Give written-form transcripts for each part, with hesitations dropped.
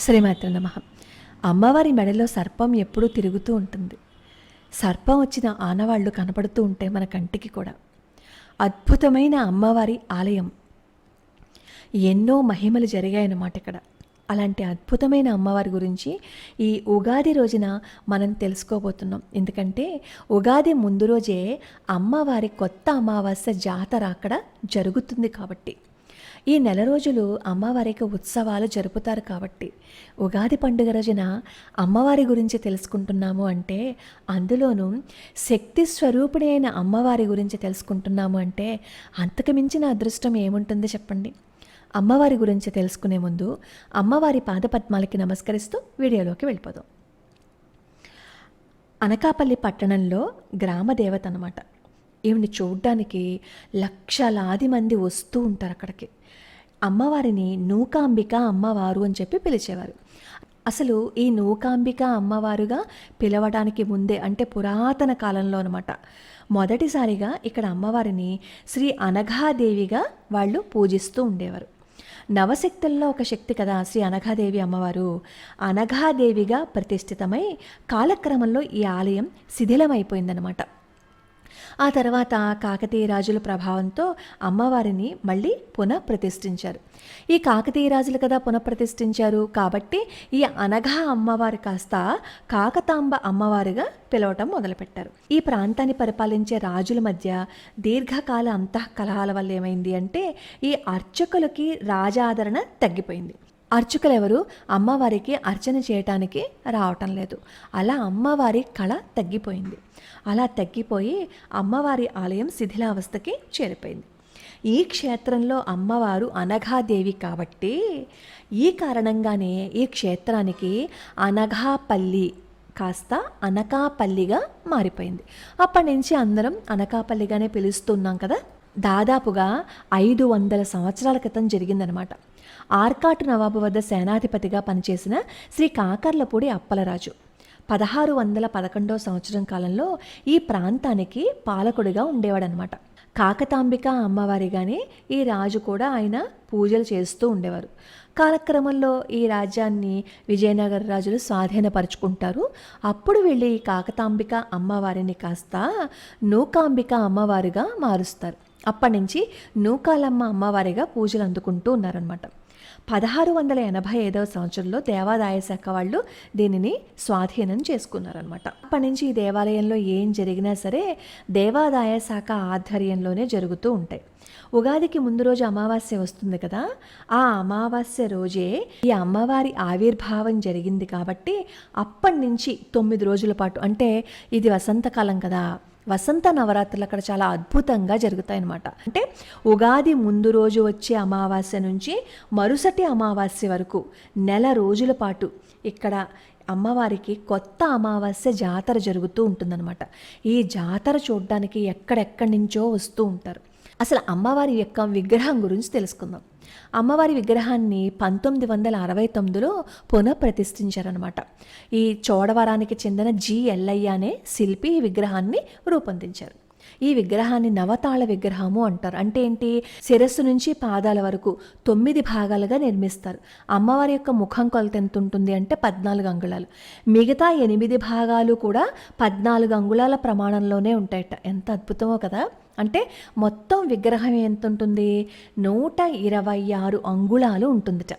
శ్రీమాత్ర నమః. అమ్మవారి మెడలో సర్పం ఎప్పుడూ తిరుగుతూ ఉంటుంది. సర్పం వచ్చిన ఆనవాళ్లు కనపడుతూ ఉంటాయి మన కంటికి కూడా. అద్భుతమైన అమ్మవారి ఆలయం, ఎన్నో మహిమలు జరిగాయన్నమాట ఇక్కడ. అలాంటి అద్భుతమైన అమ్మవారి గురించి ఈ ఉగాది రోజున మనం తెలుసుకోబోతున్నాం. ఎందుకంటే ఉగాది ముందు రోజే అమ్మవారి కొత్త అమావాస్య జాతర అక్కడ జరుగుతుంది కాబట్టి, ఈ నెల రోజులు అమ్మవారికి ఉత్సవాలు జరుపుతారు కాబట్టి, ఉగాది పండుగ రోజున అమ్మవారి గురించి తెలుసుకుంటున్నాము అంటే, అందులోనూ శక్తి స్వరూపిణి అయిన అమ్మవారి గురించి తెలుసుకుంటున్నాము అంటే అంతకు మించిన అదృష్టం ఏముంటుంది చెప్పండి. అమ్మవారి గురించి తెలుసుకునే ముందు అమ్మవారి పాదపద్మాలకి నమస్కరిస్తూ వీడియోలోకి వెళ్ళిపోదాం. అనకాపల్లి పట్టణంలో గ్రామ దేవత అన్నమాట. ఈవిని చూడ్డానికి లక్షలాది మంది వస్తూ ఉంటారు అక్కడికి. అమ్మవారిని నూకాంబిక అమ్మవారు అని చెప్పి పిలిచేవారు. అసలు ఈ నూకాంబిక అమ్మవారుగా పిలవడానికి ముందే, అంటే పురాతన కాలంలో అనమాట, మొదటిసారిగా ఇక్కడ అమ్మవారిని శ్రీ అనఘాదేవిగా వాళ్ళు పూజిస్తూ ఉండేవారు. నవశక్తుల్లో ఒక శక్తి కదా శ్రీ అనఘాదేవి అమ్మవారు. అనఘాదేవిగా ప్రతిష్ఠితమై కాలక్రమంలో ఈ ఆలయం శిథిలమైపోయిందనమాట. ఆ తర్వాత కాకతీయ రాజుల ప్రభావంతో అమ్మవారిని మళ్ళీ పునఃప్రతిష్ఠించారు. ఈ కాకతీయ రాజులు కదా పునఃప్రతిష్ఠించారు కాబట్టి ఈ అనఘా అమ్మవారు కాస్త కాకతాంబ అమ్మవారుగా పిలవటం మొదలుపెట్టారు. ఈ ప్రాంతాన్ని పరిపాలించే రాజుల మధ్య దీర్ఘకాల అంతఃకలహాల వల్ల ఏమైంది అంటే, ఈ అర్చకులకి రాజాదరణ తగ్గిపోయింది. అర్చకులు ఎవరు అమ్మవారికి అర్చన చేయటానికి రావటం లేదు. అలా అమ్మవారి కళ తగ్గిపోయింది. అలా తగ్గిపోయి అమ్మవారి ఆలయం శిథిలావస్థకి చేరిపోయింది. ఈ క్షేత్రంలో అమ్మవారు అనఘాదేవి కాబట్టి ఈ కారణంగానే ఈ క్షేత్రానికి అనఘాపల్లి కాస్త అనకాపల్లిగా మారిపోయింది. అప్పటి నుంచి అందరం అనకాపల్లిగానే పిలుస్తున్నాం కదా. దాదాపుగా 500 సంవత్సరాల క్రితం జరిగిందనమాట. ఆర్కాటు నవాబు వద్ద సేనాధిపతిగా పనిచేసిన శ్రీ కాకర్లపూడి అప్పలరాజు 1611 సంవత్సరం కాలంలో ఈ ప్రాంతానికి పాలకుడిగా ఉండేవాడనమాట. కాకతాంబిక అమ్మవారిగానే ఈ రాజు కూడా ఆయన పూజలు చేస్తూ ఉండేవారు. కాలక్రమంలో ఈ రాజ్యాన్ని విజయనగర రాజులు స్వాధీనపరుచుకుంటారు. అప్పుడు వెళ్ళి ఈ కాకతాంబిక అమ్మవారిని కాస్త నూకాంబిక అమ్మవారిగా మారుస్తారు. అప్పటి నుంచి నూకాలమ్మ అమ్మవారిగా పూజలు అందుకుంటూ ఉన్నారనమాట. 1685 సంవత్సరంలో దేవాదాయ శాఖ వాళ్ళు దీనిని స్వాధీనం చేసుకున్నారనమాట. అప్పటి నుంచి ఈ దేవాలయంలో ఏం జరిగినా సరే దేవాదాయ శాఖ ఆధ్వర్యంలోనే జరుగుతూ ఉంటాయి. ఉగాదికి ముందు రోజు అమావాస్య వస్తుంది కదా, ఆ అమావాస్య రోజే ఈ అమ్మవారి ఆవిర్భావం జరిగింది కాబట్టి అప్పటి నుంచి 9 రోజుల పాటు, అంటే ఇది వసంతకాలం కదా, వసంత నవరాత్రులు అక్కడ చాలా అద్భుతంగా జరుగుతాయన్నమాట. అంటే ఉగాది ముందు రోజు వచ్చే అమావాస్య నుంచి మరుసటి అమావాస్య వరకు నెల రోజుల పాటు ఇక్కడ అమ్మవారికి కొత్త అమావాస్య జాతర జరుగుతూ ఉంటుందన్నమాట. ఈ జాతర చూడడానికి ఎక్కడెక్కడి నుంచో వస్తూ ఉంటారు. అసలు అమ్మవారి యొక్క విగ్రహం గురించి తెలుసుకుందాం. అమ్మవారి విగ్రహాన్ని 1969లో పునఃప్రతిష్ఠించారనమాట. ఈ చోడవరానికి చెందిన జి ఎల్లయ్య అనే శిల్పి ఈ విగ్రహాన్ని రూపొందించారు. ఈ విగ్రహాన్ని నవతాళ విగ్రహము అంటారు. అంటే ఏంటి, శిరస్సు నుంచి పాదాల వరకు 9 భాగాలుగా నిర్మిస్తారు. అమ్మవారి యొక్క ముఖం కొలత ఎంత ఉంటుంది అంటే 14 అంగుళాలు. మిగతా 8 భాగాలు కూడా 14 అంగుళాల ప్రమాణంలోనే ఉంటాయట. ఎంత అద్భుతమో కదా. అంటే మొత్తం విగ్రహం ఎంత ఉంటుంది, 126 అంగుళాలు ఉంటుందిట.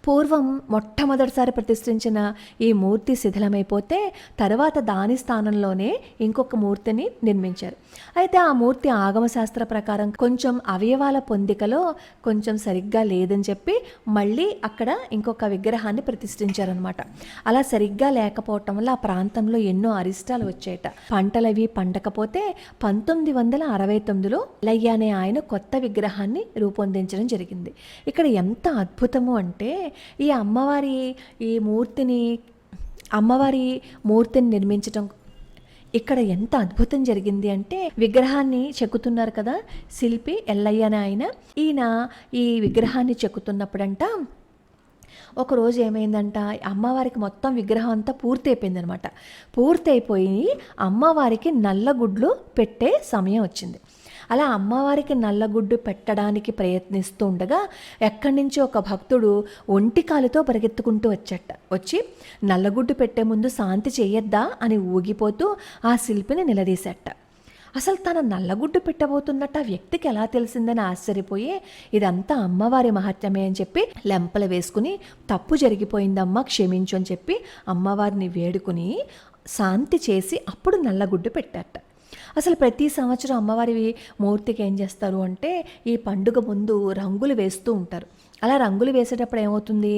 పూర్వం మొట్టమొదటిసారి ప్రతిష్ఠించిన ఈ మూర్తి శిథిలమైపోతే తర్వాత దాని స్థానంలోనే ఇంకొక మూర్తిని నిర్మించారు. అయితే ఆ మూర్తి ఆగమశాస్త్ర ప్రకారం కొంచెం అవయవాల పొందికలో కొంచెం సరిగ్గా లేదని చెప్పి మళ్ళీ అక్కడ ఇంకొక విగ్రహాన్ని ప్రతిష్ఠించారనమాట. అలా సరిగ్గా లేకపోవటం వల్ల ఆ ప్రాంతంలో ఎన్నో అరిష్టాలు వచ్చాయట. పంటలవి పండకపోతే 1969లో లయ్య అనే ఆయన కొత్త విగ్రహాన్ని రూపొందించడం జరిగింది. ఇక్కడ ఎంత అద్భుతము అంటే, ఈ అమ్మవారి మూర్తిని నిర్మించటం ఇక్కడ ఎంత అద్భుతం జరిగింది అంటే, విగ్రహాన్ని చెక్కుతున్నారు కదా శిల్పి ఎల్లయ్య అని ఆయన. ఈయన ఈ విగ్రహాన్ని చెక్కుతున్నప్పుడంట ఒకరోజు ఏమైందంట, అమ్మవారికి మొత్తం విగ్రహం అంతా పూర్తి అయిపోయిందనమాట. పూర్తి అయిపోయి అమ్మవారికి నల్లగుడ్లు పెట్టే సమయం వచ్చింది. అలా అమ్మవారికి నల్లగుడ్డు పెట్టడానికి ప్రయత్నిస్తూ ఉండగా ఎక్కడి నుంచి ఒక భక్తుడు ఒంటి కాలుతో పరిగెత్తుకుంటూ వచ్చి నల్లగుడ్డు పెట్టే ముందు శాంతి చేయొద్దా అని ఊగిపోతూ ఆ శిల్పిని నిలదీశాట. అసలు తన నల్లగుడ్డు పెట్టబోతున్నట్టు ఆ వ్యక్తికి ఎలా తెలిసిందని ఆశ్చర్యపోయి ఇదంతా అమ్మవారి మహత్యమే అని చెప్పి లెంపలు వేసుకుని తప్పు జరిగిపోయిందమ్మా క్షమించు అని చెప్పి అమ్మవారిని వేడుకుని శాంతి చేసి అప్పుడు నల్లగుడ్డు పెట్టాట. అసలు ప్రతి సంవత్సరం అమ్మవారి మూర్తికి ఏం చేస్తారు అంటే ఈ పండుగ ముందు రంగులు వేస్తూ ఉంటారు. అలా రంగులు వేసేటప్పుడు ఏమవుతుంది,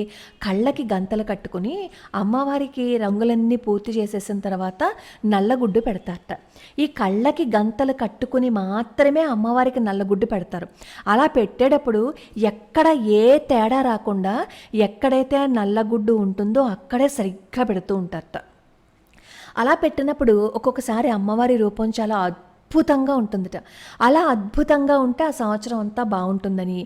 కళ్ళకి గంతలు కట్టుకుని అమ్మవారికి రంగులన్నీ పూర్తి చేసేసిన తర్వాత నల్లగుడ్డు పెడతారట. ఈ కళ్ళకి గంతలు కట్టుకుని మాత్రమే అమ్మవారికి నల్లగుడ్డు పెడతారు. అలా పెట్టేటప్పుడు ఎక్కడ ఏ తేడా రాకుండా ఎక్కడైతే నల్లగుడ్డు ఉంటుందో అక్కడే సరిగ్గా పెడుతూ ఉంటారట. అలా పెట్టినప్పుడు ఒక్కొక్కసారి అమ్మవారి రూపం చాలా అద్భుతంగా ఉంటుందట. అలా అద్భుతంగా ఉంటే ఆ సంవత్సరం అంతా బాగుంటుందని,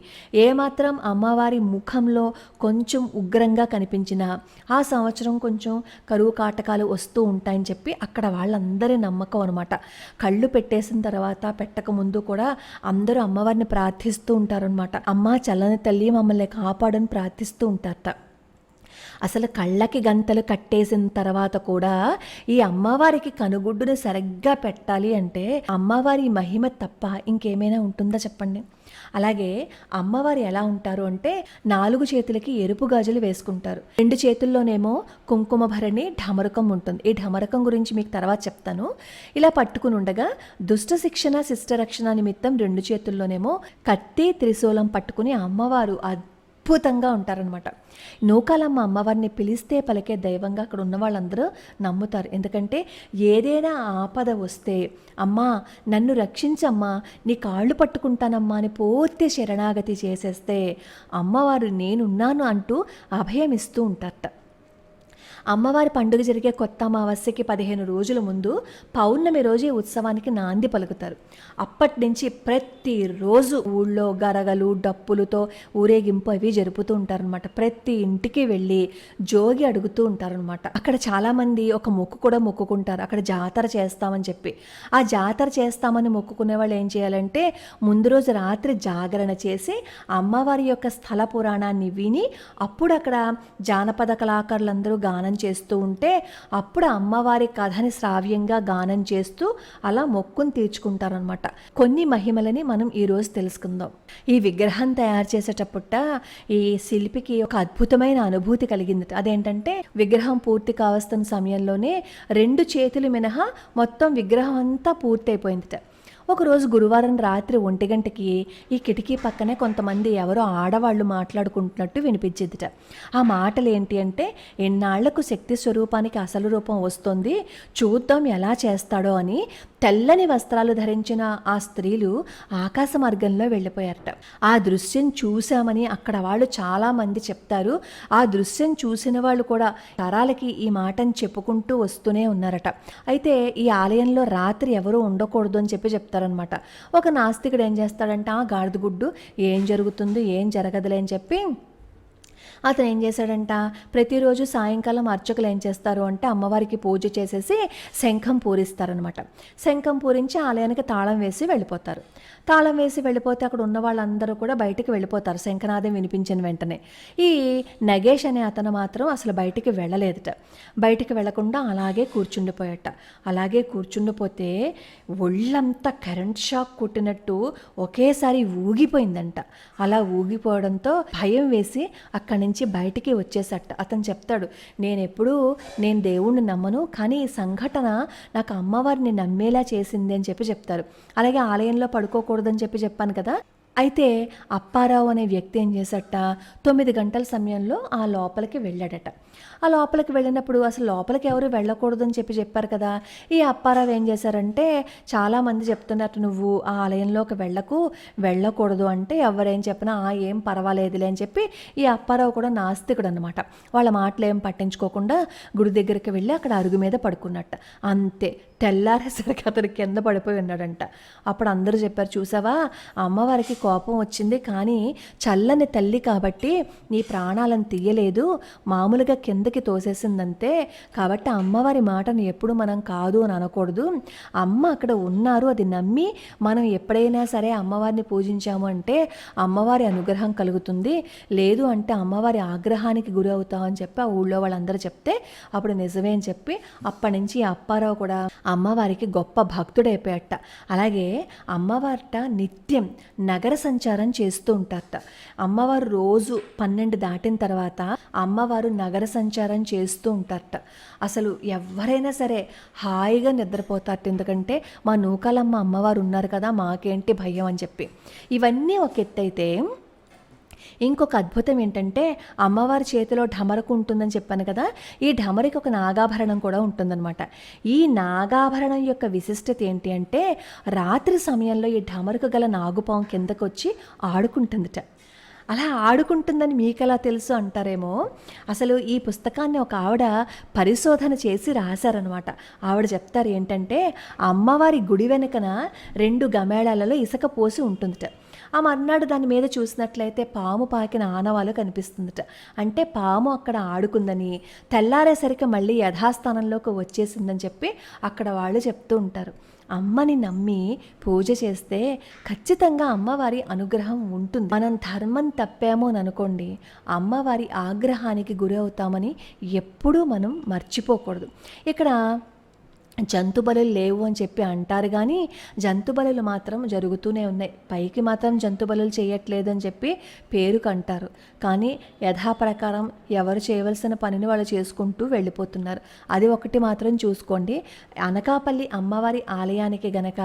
ఏమాత్రం అమ్మవారి ముఖంలో కొంచెం ఉగ్రంగా కనిపించినా ఆ సంవత్సరం కొంచెం కరువు కాటకాలు వస్తూ ఉంటాయని చెప్పి అక్కడ వాళ్ళందరి నమ్మకం అనమాట. కళ్ళు పెట్టేసిన తర్వాత పెట్టక ముందు కూడా అందరూ అమ్మవారిని ప్రార్థిస్తూ ఉంటారనమాట. అమ్మ చల్లని తల్లి మమ్మల్ని కాపాడని ప్రార్థిస్తూ ఉంటారట. అసలు కళ్ళకి గంతలు కట్టేసిన తర్వాత కూడా ఈ అమ్మవారికి కనుగుడ్డును సరిగ్గా పెట్టాలి అంటే అమ్మవారి మహిమ తప్ప ఇంకేమైనా ఉంటుందా చెప్పండి. అలాగే అమ్మవారు ఎలా ఉంటారు అంటే 4 చేతులకి ఎరుపు గాజులు వేసుకుంటారు. 2 చేతుల్లోనేమో కుంకుమ భరణి ఢమరకం ఉంటుంది. ఈ ఢమరకం గురించి మీకు తర్వాత చెప్తాను. ఇలా పట్టుకుని ఉండగా దుష్ట శిక్షణ శిష్ట రక్షణ నిమిత్తం 2 చేతుల్లోనేమో కత్తి త్రిశూలం పట్టుకుని అమ్మవారు అద్భుతంగా ఉంటారనమాట. నూకాలమ్మ అమ్మవారిని పిలిస్తే పలికే దైవంగా అక్కడ ఉన్న వాళ్ళందరూ నమ్ముతారు. ఎందుకంటే ఏదైనా ఆపద వస్తే అమ్మా నన్ను రక్షించమ్మా నీ కాళ్ళు పట్టుకుంటానమ్మా అని పూర్తి శరణాగతి చేసేస్తే అమ్మవారు నేనున్నాను అంటూ అభయం ఇస్తూ ఉంటారట. అమ్మవారి పండుగ జరిగే కొత్త అమావాస్యకి 15 రోజుల ముందు పౌర్ణమి రోజు ఈ ఉత్సవానికి నాంది పలుకుతారు. అప్పటి నుంచి ప్రతిరోజు ఊళ్ళో గరగలు డప్పులతో ఊరేగింపు అవి జరుపుతూ ఉంటారనమాట. ప్రతి ఇంటికి వెళ్ళి జోగి అడుగుతూ ఉంటారనమాట. అక్కడ చాలామంది ఒక మొక్కు కూడా మొక్కుకుంటారు, అక్కడ జాతర చేస్తామని చెప్పి. ఆ జాతర చేస్తామని మొక్కుకునే వాళ్ళు ఏం చేయాలంటే ముందు రోజు రాత్రి జాగరణ చేసి అమ్మవారి యొక్క స్థల పురాణాన్ని విని అప్పుడు అక్కడ జానపద కళాకారులందరూ గానం చేస్తూ ఉంటే అప్పుడు అమ్మవారి కథని శ్రావ్యంగా గానం చేస్తూ అలా మొక్కుని తీర్చుకుంటారనమాట. కొన్ని మహిమలని మనం ఈరోజు తెలుసుకుందాం. ఈ విగ్రహం తయారు చేసేటప్పుట ఈ శిల్పికి ఒక అద్భుతమైన అనుభూతి కలిగింది. అదేంటంటే విగ్రహం పూర్తి కావస్తున్న సమయంలోనే 2 చేతులు మినహా మొత్తం విగ్రహం అంతా పూర్తి అయిపోయిందిట. ఒకరోజు గురువారం రాత్రి 1 గంటకి ఈ కిటికీ పక్కనే కొంతమంది ఎవరో ఆడవాళ్ళు మాట్లాడుకుంటున్నట్టు వినిపించిందిట. ఆ మాటలు ఏంటి అంటే ఎన్నాళ్లకు శక్తి స్వరూపానికి అసలు రూపం వస్తుంది, చూద్దాం ఎలా చేస్తాడో అని తెల్లని వస్త్రాలు ధరించిన ఆ స్త్రీలు ఆకాశ మార్గంలో వెళ్ళిపోయారట. ఆ దృశ్యం చూశామని అక్కడ వాళ్ళు చాలామంది చెప్తారు. ఆ దృశ్యం చూసిన వాళ్ళు కూడా తరాలకి ఈ మాటను చెప్పుకుంటూ వస్తూనే ఉన్నారట. అయితే ఈ ఆలయంలో రాత్రి ఎవరూ ఉండకూడదు అని చెప్పి చెప్తారనమాట. ఒక నాస్తికుడు ఏం చేస్తాడంటే ఆ గాడిద గుడ్డు ఏం జరుగుతుందో ఏం జరగదులే అని చెప్పి అతను ఏం చేశాడంట, ప్రతిరోజు సాయంకాలం అర్చకులు ఏం చేస్తారు అంటే అమ్మవారికి పూజ చేసేసి శంఖం పూరిస్తారనమాట. శంఖం పూరించి ఆలయానికి తాళం వేసి వెళ్ళిపోతారు. తాళం వేసి వెళ్ళిపోతే అక్కడ ఉన్న వాళ్ళందరూ కూడా బయటికి వెళ్ళిపోతారు శంఖనాదం వినిపించిన వెంటనే. ఈ నగేష్ అనే అతను మాత్రం అసలు బయటికి వెళ్ళలేదట. బయటికి వెళ్లకుండా అలాగే కూర్చుండిపోయాట. అలాగే కూర్చుండిపోతే ఒళ్ళంతా కరెంట్ షాక్ కొట్టినట్టు ఒకేసారి ఊగిపోయిందంట. అలా ఊగిపోవడంతో భయం వేసి అక్కడి నుంచి బయటికి వచ్చేసట. అతను చెప్తాడు, నేను దేవుణ్ణి నమ్మను, కానీ ఈ సంఘటన నాకు అమ్మవారిని నమ్మేలా చేసింది అని చెప్పి చెప్తారు. అలాగే ఆలయంలో పడుకోకూడదని చెప్పాను కదా. అయితే అప్పారావు అనే వ్యక్తి ఏం చేశాట, 9 గంటల సమయంలో ఆ లోపలికి వెళ్ళాడట. ఆ లోపలికి వెళ్ళినప్పుడు అసలు లోపలికి ఎవరు వెళ్ళకూడదని చెప్పారు కదా. ఈ అప్పారావు ఏం చేశారంటే చాలామంది చెప్తున్నట్టు నువ్వు ఆ ఆలయంలోకి వెళ్ళకూడదు అంటే ఎవరేం చెప్పినా ఏం పర్వాలేదులే అని చెప్పి ఈ అప్పారావు కూడా నాస్తికుడు అనమాట. వాళ్ళ మాటలు ఏం పట్టించుకోకుండా గుడి దగ్గరికి వెళ్ళి అక్కడ అరుగు మీద పడుకున్నట్ట. అంతే తెల్లారేసరికి అతను కింద పడిపోయి ఉన్నాడంట. అప్పుడు అందరూ చెప్పారు, చూసావా అమ్మవారికి కోపం వచ్చింది, కానీ చల్లని తల్లి కాబట్టి నీ ప్రాణాలను తీయలేదు, మామూలుగా కిందకి తోసేసిందంతే. కాబట్టి అమ్మవారి మాటను ఎప్పుడు మనం కాదు అని అనకూడదు. అమ్మ అక్కడ ఉన్నారు, అది నమ్మి మనం ఎప్పుడైనా సరే అమ్మవారిని పూజించాము అంటే అమ్మవారి అనుగ్రహం కలుగుతుంది, లేదు అంటే అమ్మవారి ఆగ్రహానికి గురి అవుతామని చెప్పి ఆ ఊళ్ళో వాళ్ళందరూ చెప్తే అప్పుడు నిజమే అని చెప్పి అప్పటి నుంచి అప్పారావు కూడా అమ్మవారికి గొప్ప భక్తుడైపోయాట. అలాగే అమ్మవారిట నిత్యం నగర సంచారం చేస్తూ ఉంటారట. అమ్మవారు రోజు 12 దాటిన తర్వాత అమ్మవారు నగర సంచారం చేస్తూ ఉంటారట. అసలు ఎవరైనా సరే హాయిగా నిద్రపోతారట. ఎందుకంటే మా నూకాలమ్మ అమ్మవారు ఉన్నారు కదా, మాకేంటి భయం అని చెప్పి. ఇవన్నీ ఒక ఎత్తైతే ఇంకొక అద్భుతం ఏంటంటే అమ్మవారి చేతిలో ఢమరకు ఉంటుందని చెప్పాను కదా, ఈ ఢమరికి ఒక నాగాభరణం కూడా ఉంటుందన్నమాట. ఈ నాగాభరణం యొక్క విశిష్టత ఏంటి అంటే రాత్రి సమయంలో ఈ ఢమరకు గల నాగుపాము కిందకు వచ్చి ఆడుకుంటుందిట. అలా ఆడుకుంటుందని మీకెలా తెలుసు అంటారేమో. అసలు ఈ పుస్తకాన్ని ఒక ఆవిడ పరిశోధన చేసి రాశారనమాట. ఆవిడ చెప్తారు ఏంటంటే అమ్మవారి గుడి వెనుకన 2 గమేళాలలో ఇసుక పోసి ఉంటుందిట. ఆ మర్నాడు దాని మీద చూసినట్లయితే పాము పాకిన ఆనవాలు కనిపిస్తుందట. అంటే పాము అక్కడ ఆడుకుందని, తెల్లారేసరికి మళ్ళీ యథాస్థానంలోకి వచ్చేసిందని చెప్పి అక్కడ వాళ్ళు చెప్తూ ఉంటారు. అమ్మని నమ్మి పూజ చేస్తే ఖచ్చితంగా అమ్మవారి అనుగ్రహం ఉంటుంది. మనం ధర్మం తప్పామో అని అనుకోండి, అమ్మవారి ఆగ్రహానికి గురి అవుతామని ఎప్పుడూ మనం మర్చిపోకూడదు. ఇక్కడ జంతు బలులు లేవు అని చెప్పి అంటారు, కానీ జంతు బలులు మాత్రం జరుగుతూనే ఉన్నాయి. పైకి మాత్రం జంతు బలులు చేయట్లేదు అని చెప్పి పేరుకు అంటారు, కానీ యథాప్రకారం ఎవరు చేయవలసిన పనిని వాళ్ళు చేసుకుంటూ వెళ్ళిపోతున్నారు. అది ఒకటి మాత్రం చూసుకోండి. అనకాపల్లి అమ్మవారి ఆలయానికి గనక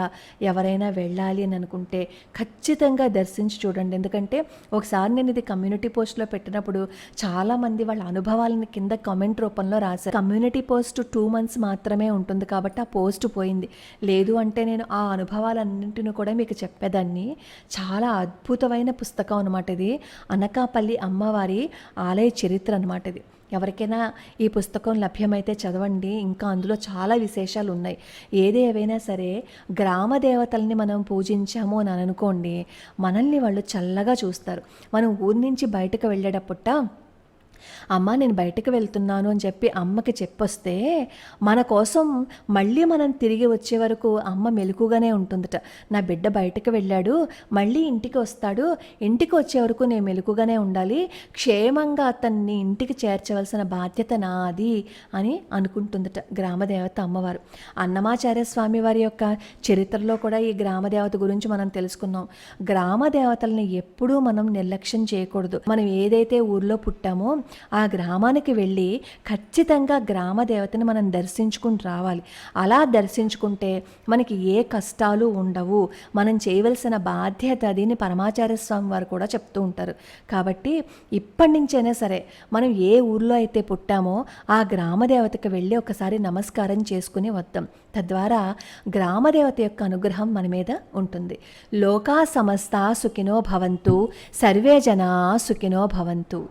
ఎవరైనా వెళ్ళాలి అని అనుకుంటే ఖచ్చితంగా దర్శించి చూడండి. ఎందుకంటే ఒకసారి నేను ఇది కమ్యూనిటీ పోస్ట్లో పెట్టినప్పుడు చాలామంది వాళ్ళ అనుభవాలను కింద కామెంట్ రూపంలో రాశారు. కమ్యూనిటీ పోస్ట్ 2 months మాత్రమే ఉంటుంది కాబట్టి ఆ పోస్ట్ పోయింది. లేదు అంటే నేను ఆ అనుభవాలన్నింటిని కూడా మీకు చెప్పేదాన్ని. చాలా అద్భుతమైన పుస్తకం అనమాట ఇది. అనకాపల్లి అమ్మవారి ఆలయ చరిత్ర అనమాట ఇది. ఎవరికైనా ఈ పుస్తకం లభ్యమైతే చదవండి. ఇంకా అందులో చాలా విశేషాలు ఉన్నాయి. ఏది ఏవైనా సరే గ్రామ దేవతల్ని మనం పూజించాము అని అనుకోండి, మనల్ని వాళ్ళు చల్లగా చూస్తారు. మనం ఊరి నుంచి బయటకు వెళ్ళేటప్పుట అమ్మ నేను బయటకు వెళ్తున్నాను అని చెప్పి అమ్మకి చెప్పొస్తే మన కోసం మళ్ళీ మనం తిరిగి వచ్చే వరకు అమ్మ మెలకుగానే ఉంటుందట. నా బిడ్డ బయటకు వెళ్ళాడు, మళ్ళీ ఇంటికి వస్తాడు, ఇంటికి వచ్చే వరకు నేను మెలకుగానే ఉండాలి, క్షేమంగా అతన్ని ఇంటికి చేర్చవలసిన బాధ్యత నాది అని అనుకుంటుందట గ్రామదేవత అమ్మవారు. అన్నమాచార్య స్వామి వారి యొక్క చరిత్రలో కూడా ఈ గ్రామదేవత గురించి మనం తెలుసుకున్నాం. గ్రామదేవతల్ని ఎప్పుడూ మనం నిర్లక్ష్యం చేయకూడదు. మనం ఏదైతే ఊర్లో పుట్టామో ఆ గ్రామానికి వెళ్ళి ఖచ్చితంగా గ్రామ దేవతని మనం దర్శించుకుని రావాలి. అలా దర్శించుకుంటే మనకి ఏ కష్టాలు ఉండవు. మనం చేయవలసిన బాధ్యత అదిని పరమాచార్య స్వామి వారు కూడా చెప్తూ ఉంటారు. కాబట్టి ఇప్పటి నుంచైనా సరే మనం ఏ ఊర్లో అయితే పుట్టామో ఆ గ్రామదేవతకి వెళ్ళి ఒకసారి నమస్కారం చేసుకుని వద్దాం. తద్వారా గ్రామదేవత యొక్క అనుగ్రహం మన మీద ఉంటుంది. లోకా సమస్త సుఖినో భవంతు, సర్వే జనా సుఖినో భవంతు.